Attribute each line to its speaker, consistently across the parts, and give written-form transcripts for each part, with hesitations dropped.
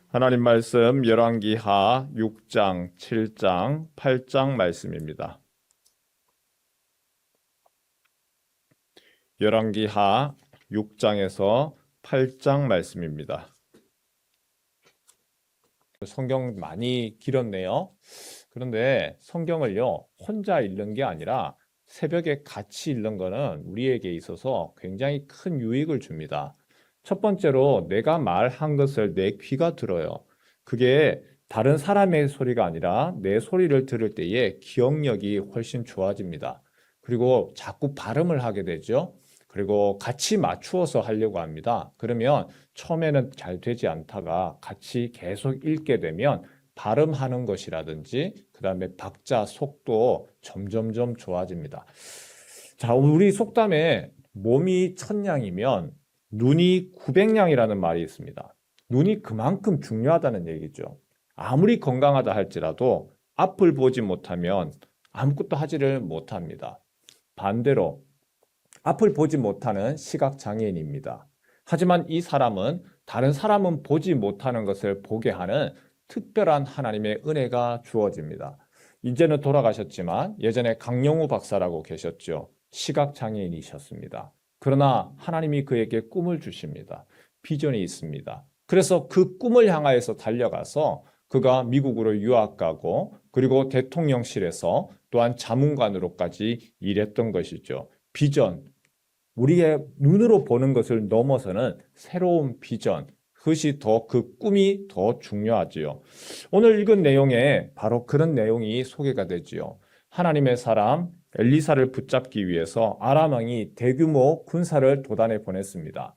Speaker 1: 하나님 말씀 열왕기하 6장, 7장, 8장 말씀입니다. 열왕기하 6장에서 8장 말씀입니다. 성경 많이 길었네요. 그런데 성경을요, 혼자 읽는 게 아니라 새벽에 같이 읽는 거는 우리에게 있어서 굉장히 큰 유익을 줍니다. 첫 번째로 내가 말한 것을 내 귀가 들어요. 그게 다른 사람의 소리가 아니라 내 소리를 들을 때에 기억력이 훨씬 좋아집니다. 그리고 자꾸 발음을 하게 되죠. 그리고 같이 맞추어서 하려고 합니다. 그러면 처음에는 잘 되지 않다가 같이 계속 읽게 되면 발음하는 것이라든지 그 다음에 박자, 속도 점점점 좋아집니다. 자, 우리 속담에 몸이 천냥이면 눈이 900냥이라는 말이 있습니다. 눈이 그만큼 중요하다는 얘기죠. 아무리 건강하다 할지라도 앞을 보지 못하면 아무것도 하지를 못합니다. 반대로 앞을 보지 못하는 시각장애인입니다. 하지만 이 사람은 다른 사람은 보지 못하는 것을 보게 하는 특별한 하나님의 은혜가 주어집니다. 이제는 돌아가셨지만 예전에 강영우 박사라고 계셨죠. 시각장애인이셨습니다. 그러나 하나님이 그에게 꿈을 주십니다. 비전이 있습니다. 그래서 그 꿈을 향하여서 달려가서 그가 미국으로 유학 가고 그리고 대통령실에서 또한 자문관으로까지 일했던 것이죠. 비전, 우리의 눈으로 보는 것을 넘어서는 새로운 비전, 그것이 그 꿈이 더 중요하지요. 오늘 읽은 내용에 바로 그런 내용이 소개가 되지요. 하나님의 사람 엘리사를 붙잡기 위해서 아람 왕이 대규모 군사를 도단에 보냈습니다.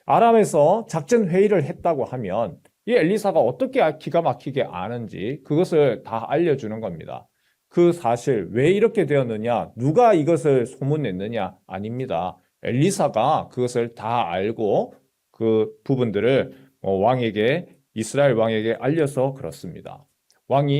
Speaker 1: 아람에서 작전 회의를 했다고 하면 이 엘리사가 어떻게 기가 막히게 아는지 그것을 다 알려주는 겁니다. 그 사실 왜 이렇게 되었느냐, 누가 이것을 소문냈느냐 아닙니다. 엘리사가 그것을 다 알고 그 부분들을 왕에게, 이스라엘 왕에게 알려서 그렇습니다.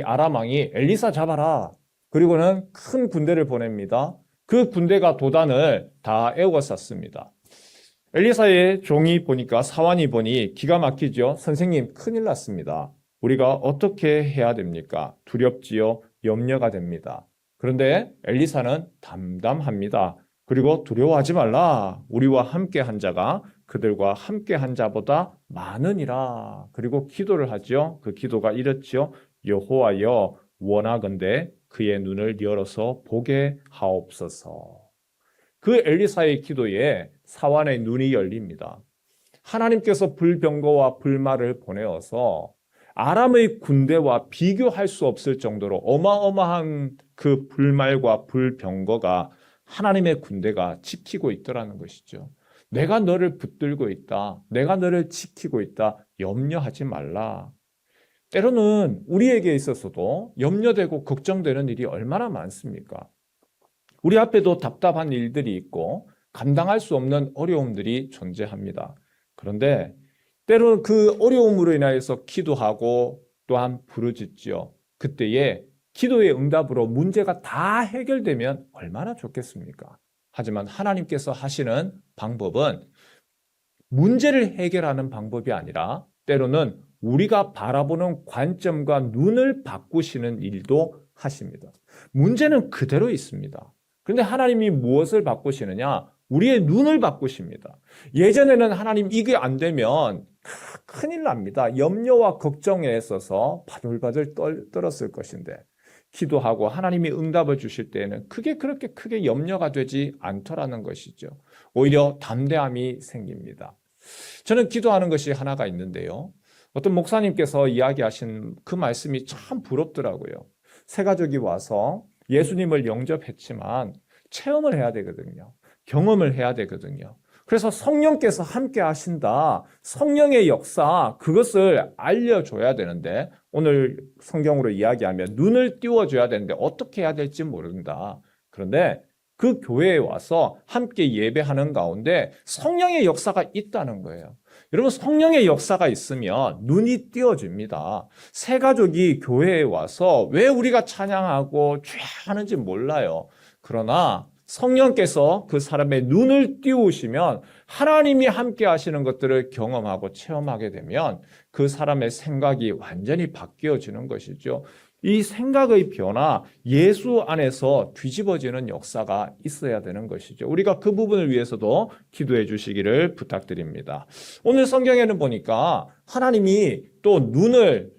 Speaker 1: 아람 왕이 엘리사 잡아라. 그리고는 큰 군대를 보냅니다. 그 군대가 도단을 다 에워쌌습니다. 엘리사의 종이 보니까, 사환이 보니 기가 막히죠. 선생님, 큰일 났습니다. 우리가 어떻게 해야 됩니까? 두렵지요. 염려가 됩니다. 그런데 엘리사는 담담합니다. 그리고 두려워하지 말라. 우리와 함께 한 자가 그들과 함께 한 자보다 많으니라. 그리고 기도를 하죠. 그 기도가 이렇지요. 여호와여, 원하건대 그의 눈을 열어서 보게 하옵소서. 그 엘리사의 기도에 사환의 눈이 열립니다. 하나님께서 불병거와 불말을 보내어서 아람의 군대와 비교할 수 없을 정도로 어마어마한 그 불말과 불병거가 하나님의 군대가 지키고 있더라는 것이죠. 내가 너를 붙들고 있다. 내가 너를 지키고 있다. 염려하지 말라. 때로는 우리에게 있어서도 염려되고 걱정되는 일이 얼마나 많습니까? 우리 앞에도 답답한 일들이 있고 감당할 수 없는 어려움들이 존재합니다. 그런데 때로는 그 어려움으로 인하여서 기도하고 또한 부르짖지요. 그때에 기도의 응답으로 문제가 다 해결되면 얼마나 좋겠습니까? 하지만 하나님께서 하시는 방법은 문제를 해결하는 방법이 아니라 때로는 우리가 바라보는 관점과 눈을 바꾸시는 일도 하십니다. 문제는 그대로 있습니다. 그런데 하나님이 무엇을 바꾸시느냐? 우리의 눈을 바꾸십니다. 예전에는 하나님 이게 안 되면 큰일 납니다. 염려와 걱정에 있어서 바들바들 떨었을 것인데 기도하고 하나님이 응답을 주실 때에는 그게 그렇게 크게 염려가 되지 않더라는 것이죠. 오히려 담대함이 생깁니다. 저는 기도하는 것이 하나가 있는데요. 어떤 목사님께서 이야기하신 그 말씀이 참 부럽더라고요. 세 가족이 와서 예수님을 영접했지만 체험을 해야 되거든요. 경험을 해야 되거든요. 그래서 성령께서 함께 하신다. 성령의 역사, 그것을 알려줘야 되는데 오늘 성경으로 이야기하면 눈을 띄워줘야 되는데 어떻게 해야 될지 모른다. 그런데 그 교회에 와서 함께 예배하는 가운데 성령의 역사가 있다는 거예요. 여러분, 성령의 역사가 있으면 눈이 띄어집니다. 새 가족이 교회에 와서 왜 우리가 찬양하고 죄하는지 몰라요. 그러나 성령께서 그 사람의 눈을 띄우시면 하나님이 함께 하시는 것들을 경험하고 체험하게 되면 그 사람의 생각이 완전히 바뀌어지는 것이죠. 이 생각의 변화, 예수 안에서 뒤집어지는 역사가 있어야 되는 것이죠. 우리가 그 부분을 위해서도 기도해 주시기를 부탁드립니다. 오늘 성경에는 보니까 하나님이 또 눈을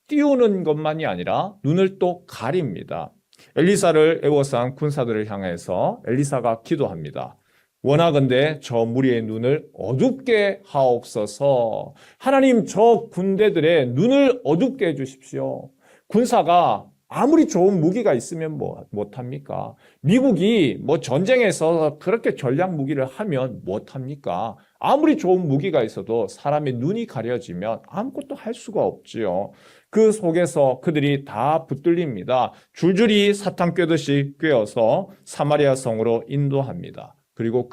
Speaker 1: 띄우는 것만이 아니라 눈을 또 가립니다. 엘리사를 애워싼 군사들을 향해서 엘리사가 기도합니다. 원하건대 저 무리의 눈을 어둡게 하옵소서. 하나님, 저 군대들의 눈을 어둡게 해주십시오. 군사가 아무리 좋은 무기가 있으면 못합니까? 미국이 전쟁에서 그렇게 전략 무기를 하면 못합니까? 아무리 좋은 무기가 있어도 사람의 눈이 가려지면 아무것도 할 수가 없지요. 그 속에서 그들이 다 붙들립니다. 줄줄이 사탕 꿰듯이 꿰어서 사마리아 성으로 인도합니다. 그리고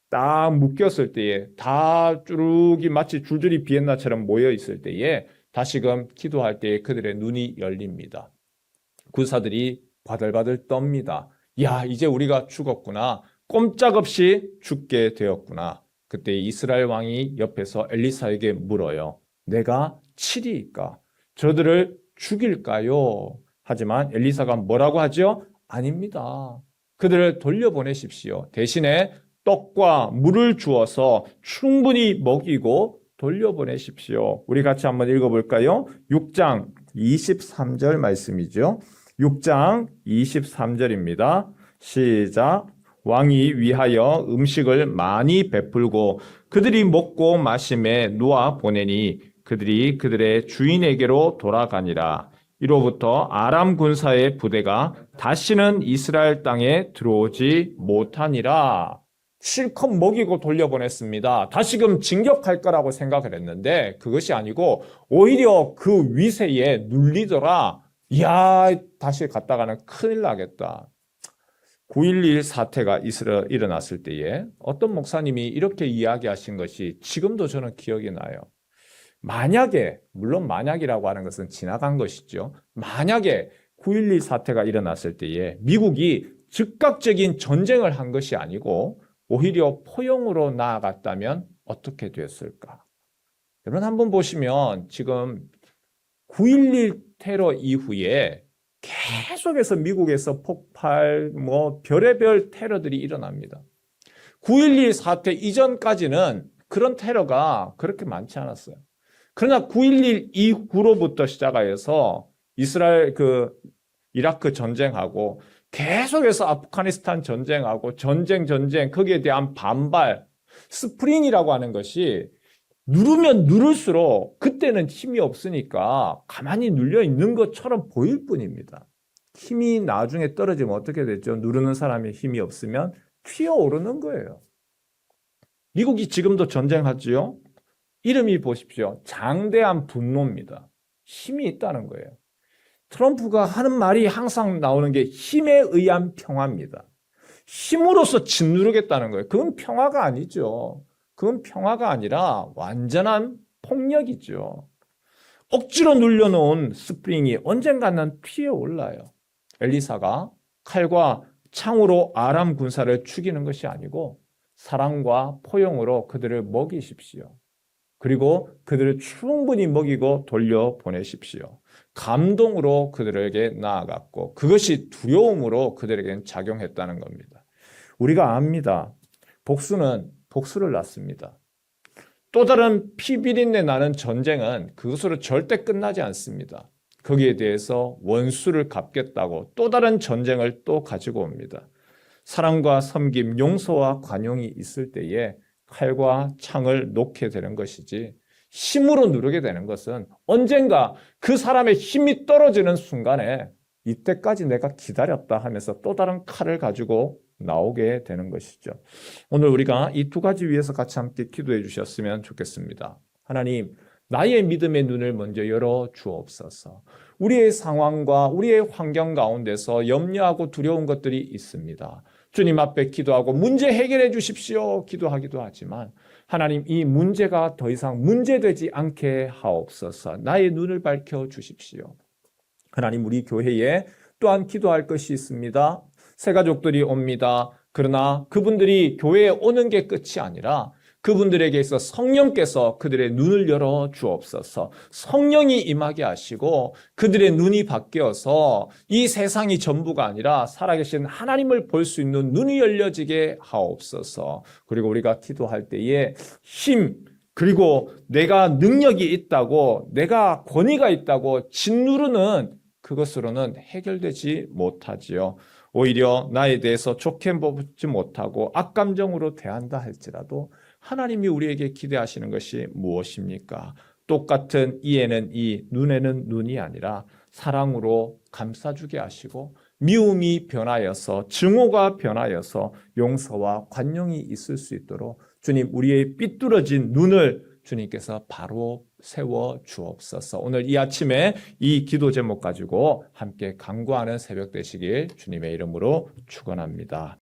Speaker 1: 딱 묶였을 때에 다 쭈룩이 마치 줄줄이 비엔나처럼 모여 있을 때에 다시금 기도할 때에 그들의 눈이 열립니다. 군사들이 바들바들 떱니다. 야, 이제 우리가 죽었구나. 꼼짝없이 죽게 되었구나. 그때 이스라엘 왕이 옆에서 엘리사에게 물어요. 내가 치리이까? 저들을 죽일까요? 하지만 엘리사가 뭐라고 하죠? 아닙니다. 그들을 돌려보내십시오. 대신에 떡과 물을 주어서 충분히 먹이고 돌려보내십시오. 우리 같이 한번 읽어볼까요? 6장 23절 말씀이죠. 6장 23절입니다. 시작. 왕이 위하여 음식을 많이 베풀고 그들이 먹고 마심에 놓아 보내니 그들이 그들의 주인에게로 돌아가니라. 이로부터 아람 군사의 부대가 다시는 이스라엘 땅에 들어오지 못하니라. 실컷 먹이고 돌려보냈습니다. 다시금 진격할 거라고 생각을 했는데 그것이 아니고 오히려 그 위세에 눌리더라. 이야, 다시 갔다가는 큰일 나겠다. 9.11 사태가 일어났을 때에 어떤 목사님이 이렇게 이야기하신 것이 지금도 저는 기억이 나요. 만약에, 물론 만약이라고 하는 것은 지나간 것이죠. 만약에 9.11 사태가 일어났을 때에 미국이 즉각적인 전쟁을 한 것이 아니고 오히려 포용으로 나아갔다면 어떻게 됐을까? 여러분 한번 보시면 지금 9.11 테러 이후에 계속해서 미국에서 폭발, 별의별 테러들이 일어납니다. 9.11 사태 이전까지는 그런 테러가 그렇게 많지 않았어요. 그러나 9.11 이후로부터 시작하여서 이스라엘 이라크 전쟁하고 계속해서 아프가니스탄 전쟁하고 전쟁 거기에 대한 반발, 스프링이라고 하는 것이 누르면 누를수록 그때는 힘이 없으니까 가만히 눌려 있는 것처럼 보일 뿐입니다. 힘이 나중에 떨어지면 어떻게 되죠? 누르는 사람이 힘이 없으면 튀어오르는 거예요. 미국이 지금도 전쟁하지요? 이름이 보십시오. 장대한 분노입니다. 힘이 있다는 거예요. 트럼프가 하는 말이 항상 나오는 게 힘에 의한 평화입니다. 힘으로써 짓누르겠다는 거예요. 그건 평화가 아니죠. 그건 평화가 아니라 완전한 폭력이죠. 억지로 눌려놓은 스프링이 언젠가는 튀어올라요. 엘리사가 칼과 창으로 아람 군사를 죽이는 것이 아니고 사랑과 포용으로 그들을 먹이십시오. 그리고 그들을 충분히 먹이고 돌려보내십시오. 감동으로 그들에게 나아갔고 그것이 두려움으로 그들에게는 작용했다는 겁니다. 우리가 압니다. 복수는 복수를 낳습니다. 또 다른 피비린내 나는 전쟁은 그것으로 절대 끝나지 않습니다. 거기에 대해서 원수를 갚겠다고 또 다른 전쟁을 또 가지고 옵니다. 사랑과 섬김, 용서와 관용이 있을 때에 칼과 창을 놓게 되는 것이지 힘으로 누르게 되는 것은 언젠가 그 사람의 힘이 떨어지는 순간에 이때까지 내가 기다렸다 하면서 또 다른 칼을 가지고 나오게 되는 것이죠. 오늘 우리가 이 두 가지 위해서 같이 함께 기도해 주셨으면 좋겠습니다. 하나님, 나의 믿음의 눈을 먼저 열어 주옵소서. 우리의 상황과 우리의 환경 가운데서 염려하고 두려운 것들이 있습니다. 주님 앞에 기도하고 문제 해결해 주십시오 기도하기도 하지만 하나님, 이 문제가 더 이상 문제되지 않게 하옵소서. 나의 눈을 밝혀 주십시오. 하나님, 우리 교회에 또한 기도할 것이 있습니다. 새 가족들이 옵니다. 그러나 그분들이 교회에 오는 게 끝이 아니라 그분들에게 있어 성령께서 그들의 눈을 열어 주옵소서. 성령이 임하게 하시고 그들의 눈이 바뀌어서 이 세상이 전부가 아니라 살아계신 하나님을 볼 수 있는 눈이 열려지게 하옵소서. 그리고 우리가 기도할 때에 힘, 그리고 내가 능력이 있다고, 내가 권위가 있다고 짓누르는 그것으로는 해결되지 못하지요. 오히려 나에 대해서 좋게 보지 못하고 악감정으로 대한다 할지라도 하나님이 우리에게 기대하시는 것이 무엇입니까? 똑같은 이에는 이, 눈에는 눈이 아니라 사랑으로 감싸주게 하시고 미움이 변하여서 증오가 변하여서 용서와 관용이 있을 수 있도록 주님 우리의 삐뚤어진 눈을 주님께서 바로 세워 주옵소서. 오늘 이 아침에 이 기도 제목 가지고 함께 간구하는 새벽 되시길 주님의 이름으로 축원합니다.